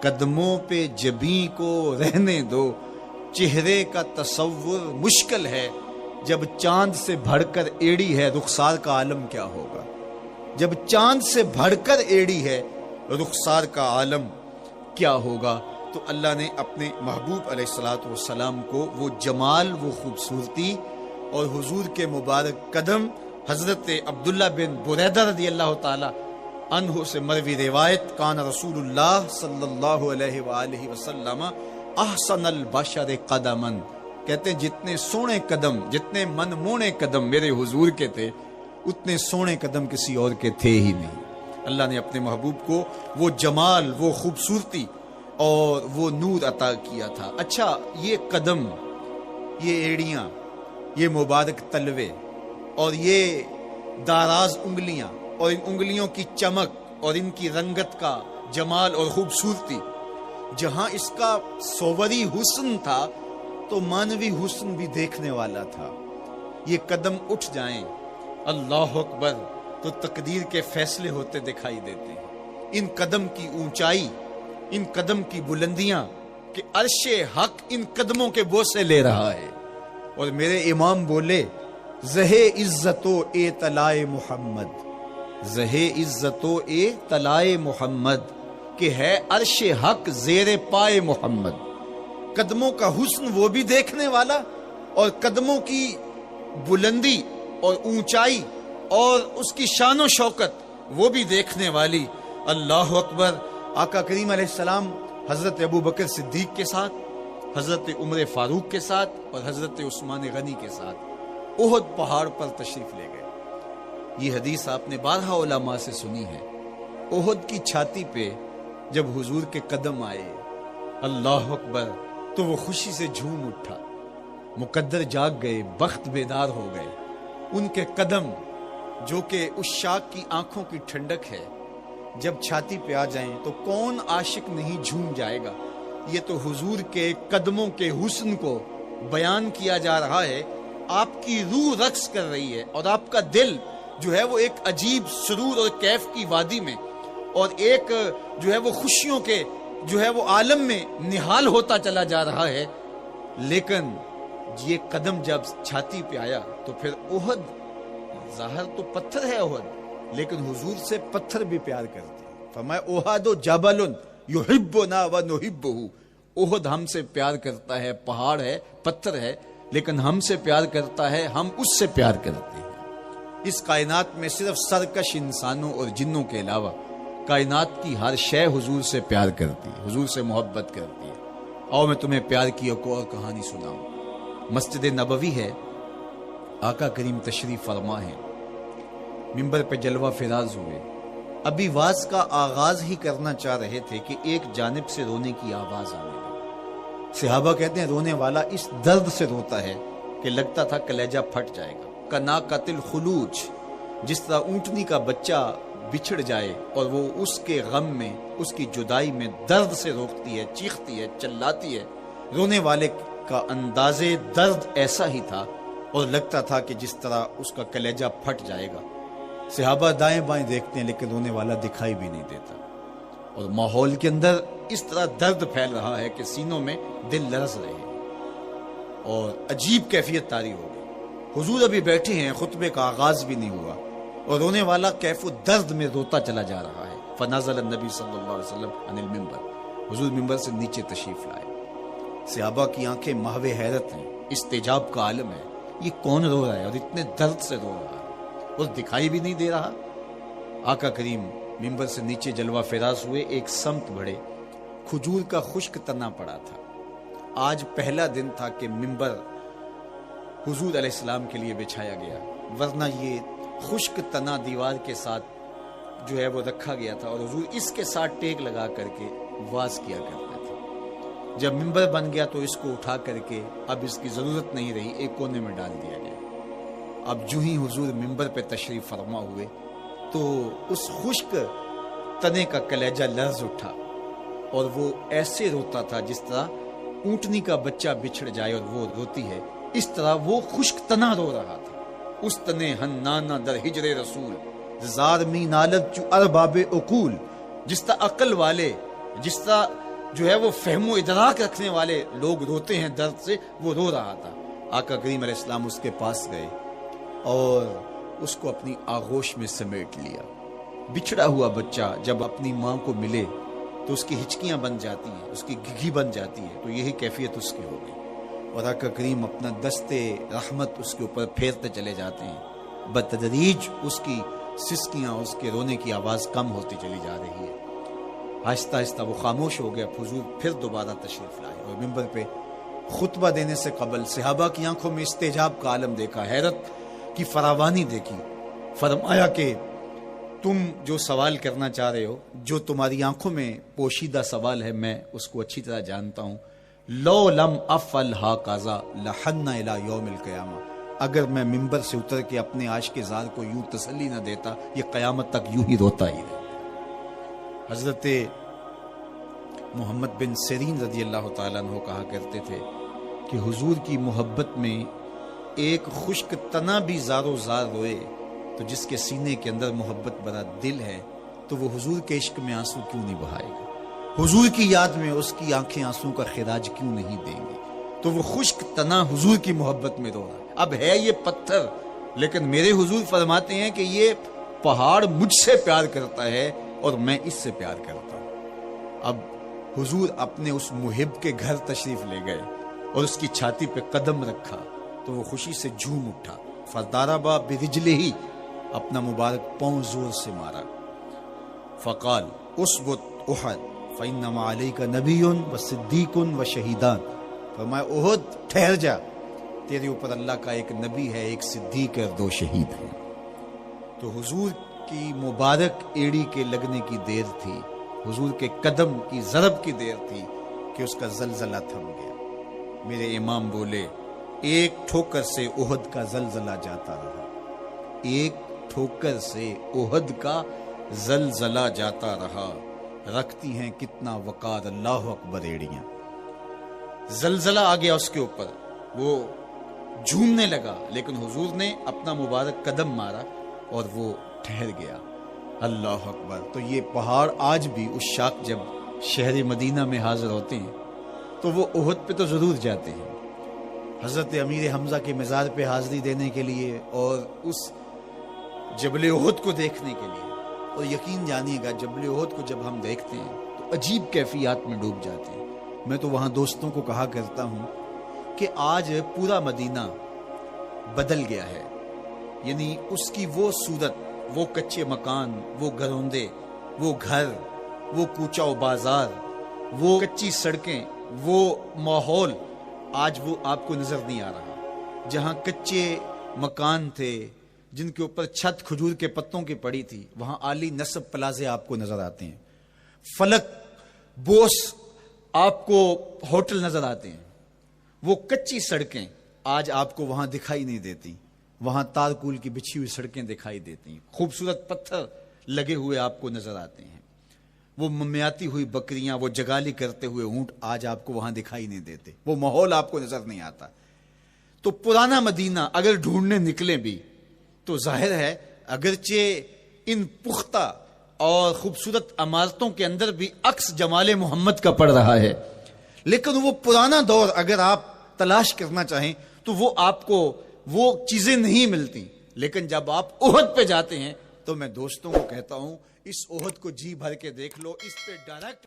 قدموں پہ جبیں کو رہنے دو، چہرے کا تصور مشکل ہے، جب چاند سے بڑھ کر ایڑی ہے رخسار کا عالم کیا ہوگا۔ جب چاند سے بڑھ کر ایڑی ہے رخسار کا عالم کیا ہوگا۔ تو اللہ نے اپنے محبوب علیہ الصلوۃ والسلام کو وہ جمال، وہ خوبصورتی اور حضور کے مبارک قدم، حضرت عبداللہ بن بریدہ رضی اللہ تعالی عنہ سے مروی روایت، کان رسول اللہ صلی اللہ علیہ وآلہ وسلم احسن البشر قدما، کہتے ہیں جتنے سونے قدم، جتنے من مونے قدم میرے حضور کے تھے، اتنے سونے قدم کسی اور کے تھے ہی نہیں۔ اللہ نے اپنے محبوب کو وہ جمال، وہ خوبصورتی اور وہ نور عطا کیا تھا۔ اچھا، یہ قدم، یہ ایڑیاں، یہ مبارک تلوے اور یہ داراز انگلیاں اور ان انگلیوں کی چمک اور ان کی رنگت کا جمال اور خوبصورتی، جہاں اس کا صوری حسن تھا تو مانوی حسن بھی دیکھنے والا تھا۔ یہ قدم اٹھ جائیں، اللہ اکبر، تو تقدیر کے فیصلے ہوتے دکھائی دیتے ہیں۔ ان قدم کی اونچائی، ان قدم کی بلندیاں کہ عرش حق ان قدموں کے بوسے لے رہا ہے۔ اور میرے امام بولے، زہے عزت و اے طلائے محمد، زہے عزت و اے طلائے محمد، کہ ہے عرش حق زیر پائے محمد۔ قدموں کا حسن وہ بھی دیکھنے والا، اور قدموں کی بلندی اور اونچائی اور اس کی شان و شوکت وہ بھی دیکھنے والی۔ اللہ اکبر۔ آقا کریم علیہ السلام حضرت ابو بکر صدیق کے ساتھ، حضرت عمر فاروق کے ساتھ اور حضرت عثمان غنی کے ساتھ احد پہاڑ پر تشریف لے گئے۔ یہ حدیث آپ نے بارہا علماء سے سنی ہے۔ احد کی چھاتی پہ جب حضور کے قدم آئے، اللہ اکبر، تو وہ خوشی سے جھوم اٹھا، مقدر جاگ گئے، بخت بیدار ہو گئے۔ ان کے قدم جو کہ اس شاک کی آنکھوں کی ٹھنڈک ہے، جب چھاتی پہ آ جائیں تو کون عاشق نہیں جھوم جائے گا۔ یہ تو حضور کے قدموں کے حسن کو بیان کیا جا رہا ہے۔ آپ کی روح رقص کر رہی ہے اور آپ کا دل جو ہے وہ ایک عجیب سرور اور کیف کی وادی میں اور ایک جو ہے وہ خوشیوں کے جو ہے وہ عالم میں نہال ہوتا چلا جا رہا ہے۔ لیکن یہ قدم جب چھاتی پہ آیا تو پھر احد، ظاہر تو پتھر ہے احد، لیکن حضور سے پتھر بھی پیار کرتے ہیں۔ فرمایا احد جبل یحبنا ونحبہ، احد ہم سے پیار کرتا ہے، پہاڑ ہے، پتھر ہے، لیکن ہم سے پیار کرتا ہے، ہم اس سے پیار کرتے ہیں۔ اس کائنات میں صرف سرکش انسانوں اور جنوں کے علاوہ کائنات کی ہر شے حضور سے پیار کرتی ہے، حضور سے محبت کرتی ہے۔ آؤ میں تمہیں پیار کی ایک اور کہانی سناؤں۔ مسجد نبوی ہے، آقا کریم تشریف فرما ہے، منبر پہ جلوہ فراز ہوئے، ابھی واز کا آغاز ہی کرنا چاہ رہے تھے کہ ایک جانب سے رونے کی آواز آنے لگی۔ صحابہ کہتے ہیں رونے والا اس درد سے روتا ہے کہ لگتا تھا کلیجہ پھٹ جائے گا۔ کناقۃ الخلوج، جس طرح اونٹنی کا بچہ بچھڑ جائے اور وہ اس کے غم میں، اس کی جدائی میں درد سے روکتی ہے، چیختی ہے، چلاتی ہے، رونے والے کا انداز درد ایسا ہی تھا اور لگتا تھا کہ جس طرح اس کا کلیجہ پھٹ جائے گا۔ صحابہ دائیں بائیں دیکھتے ہیں لیکن رونے والا دکھائی بھی نہیں دیتا، اور ماحول کے اندر اس طرح درد پھیل رہا ہے کہ سینوں میں دل لرز رہے ہیں اور عجیب کیفیت طاری ہو گئی۔ حضور ابھی بیٹھے ہیں، خطبے کا آغاز بھی نہیں ہوا اور رونے والا کیف و درد میں روتا چلا جا رہا ہے۔ فنزل النبی صلی اللہ علیہ وسلم عن المنبر، حضور منبر سے نیچے تشریف لائے۔ صحابہ کی آنکھیں محو حیرت ہیں، استجاب کا عالم ہے، یہ کون رو رہا ہے اور اتنے درد سے رو رہا ہے اور دکھائی بھی نہیں دے رہا۔ آقا کریم منبر سے نیچے جلوہ فراز ہوئے، ایک سمت بڑھے، کھجور کا خشک تنا پڑا تھا۔ آج پہلا دن تھا کہ منبر حضور علیہ السلام کے لیے بچھایا گیا، ورنہ یہ خشک تنا دیوار کے ساتھ جو ہے وہ رکھا گیا تھا اور حضور اس کے ساتھ ٹیک لگا کر کے واز کیا کرتے تھے۔ جب منبر بن گیا تو اس کو اٹھا کر کے اب اس کی ضرورت نہیں رہی، ایک کونے میں ڈال دیا گیا۔ اب جو ہی حضور منبر پہ تشریف فرما ہوئے تو اس خشک تنے کا کلیجہ لرز اٹھا اور وہ ایسے روتا تھا جس طرح اونٹنی کا بچہ بچھڑ جائے اور وہ روتی ہے، اس طرح وہ خشک تنا رو رہا تھا۔ اس تنے ہنانا در ہجر رسول، زار می نالت چو ارباب عقول، جس طرح عقل والے، جس طرح جو ہے وہ فہم و ادراک رکھنے والے لوگ روتے ہیں درد سے، وہ رو رہا تھا۔ آقا کریم علیہ السلام اس کے پاس گئے اور اس کو اپنی آغوش میں سمیٹ لیا۔ بچھڑا ہوا بچہ جب اپنی ماں کو ملے تو اس کی ہچکیاں بن جاتی ہیں، اس کی گھگی بن جاتی ہے، تو یہی کیفیت اس کی ہو گئی، اور آقا کریم اپنا دستے رحمت اس کے اوپر پھیرتے چلے جاتے ہیں۔ بتدریج اس کی سسکیاں، اس کے رونے کی آواز کم ہوتی چلی جا رہی ہے۔ آہستہ آہستہ وہ خاموش ہو گیا۔ حضور پھر دوبارہ تشریف لائے اور منبر پہ خطبہ دینے سے قبل صحابہ کی آنکھوں میں استعجاب کا عالم دیکھا، حیرت کی فراوانی دیکھی۔ فرمایا کہ تم جو سوال کرنا چاہ رہے ہو، جو تمہاری آنکھوں میں پوشیدہ سوال ہے، میں اس کو اچھی طرح جانتا ہوں۔ لو لم افعل ہاکذا لحن الی یوم القیامہ، اگر میں منبر سے اتر کے اپنے عاشق زار کو یوں تسلی نہ دیتا، یہ قیامت تک یوں ہی روتا ہی رہتا۔ حضرت محمد بن سیرین رضی اللہ تعالیٰ عنہ کہا کرتے تھے کہ حضور کی محبت میں ایک خشک تنا بھی زار و زار روئے تو جس کے سینے کے اندر محبت بھرا دل ہے تو وہ حضور کے عشق میں آنسو کیوں نہیں بہائے گا؟ حضور کی یاد میں اس کی آنکھیں آنسو کا خراج کیوں نہیں دیں گی؟ تو وہ خشک تنا حضور کی محبت میں رو رہا ہے۔ اب ہے یہ پتھر، لیکن میرے حضور فرماتے ہیں کہ یہ پہاڑ مجھ سے پیار کرتا ہے اور میں اس سے پیار کرتا ہوں۔ اب حضور اپنے اس محب کے گھر تشریف لے گئے اور اس کی چھاتی پہ قدم رکھا تو وہ خوشی سے جھوم اٹھا۔ فضاربا برجلہ، اپنا مبارک پاؤں زور سے مارا۔ فقال اسبت احد فانما علیک نبی و صدیق و شہیدان، فرمایا احد ٹھہر جا، تیرے اوپر اللہ کا ایک نبی ہے، ایک صدیق ہے، 2 شہید ہیں۔ تو حضور کی مبارک ایڑی کے لگنے کی دیر تھی، حضور کے قدم کی ضرب کی دیر تھی کہ اس کا زلزلہ تھم گیا۔ میرے امام بولے ایک ٹھوکر سے احد کا زلزلہ جاتا رہا، ایک ٹھوکر سے احد کا زلزلہ جاتا رہا، رکھتی ہیں کتنا وقار اللہ اکبر ایڑیاں۔ زلزلہ آ گیا اس کے اوپر، وہ جھومنے لگا، لیکن حضور نے اپنا مبارک قدم مارا اور وہ ٹھہر گیا۔ اللہ اکبر۔ تو یہ پہاڑ آج بھی اس شاخ جب شہر مدینہ میں حاضر ہوتے ہیں تو وہ احد پہ تو ضرور جاتے ہیں، حضرت امیر حمزہ کے مزار پہ حاضری دینے کے لیے اور اس جبل احد کو دیکھنے کے لیے۔ اور یقین جانیے گا جبل احد کو جب ہم دیکھتے ہیں تو عجیب کیفیات میں ڈوب جاتے ہیں۔ میں تو وہاں دوستوں کو کہا کرتا ہوں کہ آج پورا مدینہ بدل گیا ہے، یعنی اس کی وہ صورت، وہ کچے مکان، وہ گروندے، وہ گھر، وہ کوچہ و بازار، وہ کچی سڑکیں، وہ ماحول آج وہ آپ کو نظر نہیں آ رہا۔ جہاں کچے مکان تھے جن کے اوپر چھت کھجور کے پتوں کی پڑی تھی، وہاں عالی نصب پلازے آپ کو نظر آتے ہیں، فلک بوس آپ کو ہوٹل نظر آتے ہیں۔ وہ کچی سڑکیں آج آپ کو وہاں دکھائی نہیں دیتی، وہاں تارکول کی بچھی ہوئی سڑکیں دکھائی دیتی ہیں، خوبصورت پتھر لگے ہوئے آپ کو نظر آتے ہیں، وہ ممیاتی ہوئی بکریاں، وہ جگالی کرتے ہوئے اونٹ آج آپ کو وہاں دکھائی نہیں دیتے، وہ ماحول آپ کو نظر نہیں آتا۔ تو پرانا مدینہ اگر ڈھونڈنے نکلے بھی تو ظاہر ہے اگرچہ ان پختہ اور خوبصورت عمارتوں کے اندر بھی عکس جمال محمد کا پڑ رہا ہے، لیکن وہ پرانا دور اگر آپ تلاش کرنا چاہیں تو وہ آپ کو وہ چیزیں نہیں ملتی۔ لیکن جب آپ احد پہ جاتے ہیں تو میں دوستوں کو کہتا ہوں اس احد کو جی بھر کے دیکھ لو، اس پہ ڈائریکٹ